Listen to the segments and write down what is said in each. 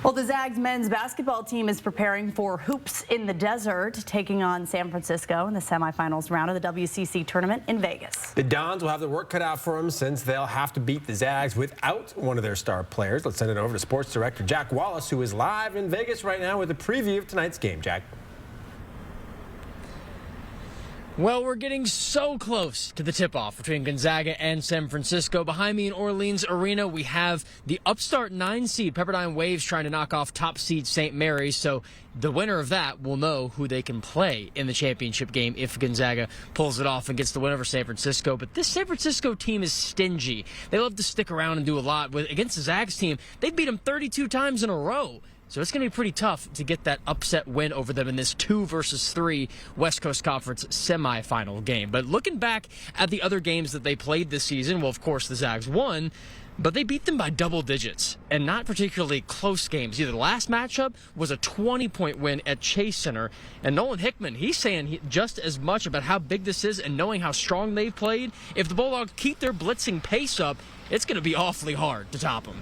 Well, the Zags men's basketball team is preparing for hoops in the desert, taking on San Francisco in the semifinals round of the WCC tournament in Vegas. The Dons will have their work cut out for them since they'll have to beat the Zags without one of their star players. Let's send it over to sports director Jack Wallace, who is live in Vegas right now with a preview of tonight's game. Jack. Well, we're getting so close to the tip-off between Gonzaga and San Francisco. Behind me in Orleans Arena, we have the upstart 9-seed Pepperdine Waves trying to knock off top seed St. Mary's. So the winner of that will know who they can play in the championship game if Gonzaga pulls it off and gets the win over San Francisco. But this San Francisco team is stingy. They love to stick around and do a lot. Against the Zags team, they beat them 32 times in a row. So it's going to be pretty tough to get that upset win over them in this 2-3 West Coast Conference semifinal game. But looking back at the other games that they played this season, well, of course, the Zags won, but they beat them by double digits and not particularly close games either. The last matchup was a 20-point win at Chase Center. And Nolan Hickman, he's saying just as much about how big this is and knowing how strong they've played. If the Bulldogs keep their blitzing pace up, it's going to be awfully hard to top them.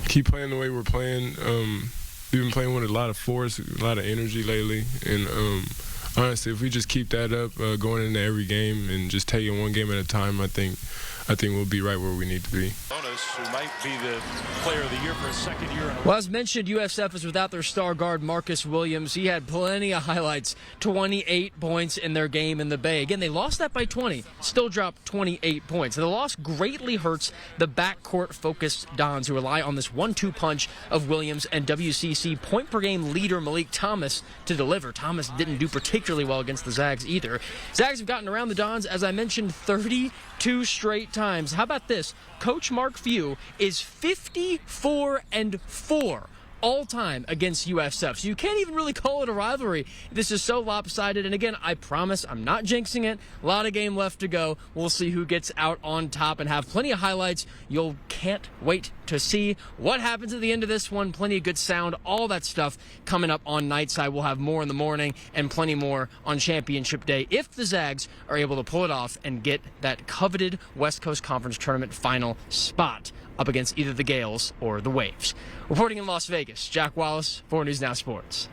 Keep playing the way we're playing. We've been playing with a lot of force, a lot of energy lately, and honestly, if we just keep that up, going into every game and just taking one game at a time, I think we'll be right where we need to be. Who might be the player of the year for a second year in a row. Well, as mentioned, USF is without their star guard, Marcus Williams. He had plenty of highlights, 28 points in their game in the Bay. Again, they lost that by 20, still dropped 28 points. And the loss greatly hurts the backcourt-focused Dons, who rely on this 1-2 punch of Williams and WCC point-per-game leader Malik Thomas to deliver. Thomas didn't do particularly well against the Zags either. Zags have gotten around the Dons, as I mentioned, 32 straight times. How about this? Coach Mark Few is 54-4 all-time against USF. So you can't even really call it a rivalry. This is so lopsided. And again, I promise I'm not jinxing it. A lot of game left to go. We'll see who gets out on top and have plenty of highlights. You can't wait to see what happens at the end of this one. Plenty of good sound, all that stuff coming up on Nightside. We'll have more in the morning and plenty more on Championship Day if the Zags are able to pull it off and get that coveted West Coast Conference Tournament final spot up against either the Gales or the Waves. Reporting in Las Vegas, Jack Wallace for News Now Sports.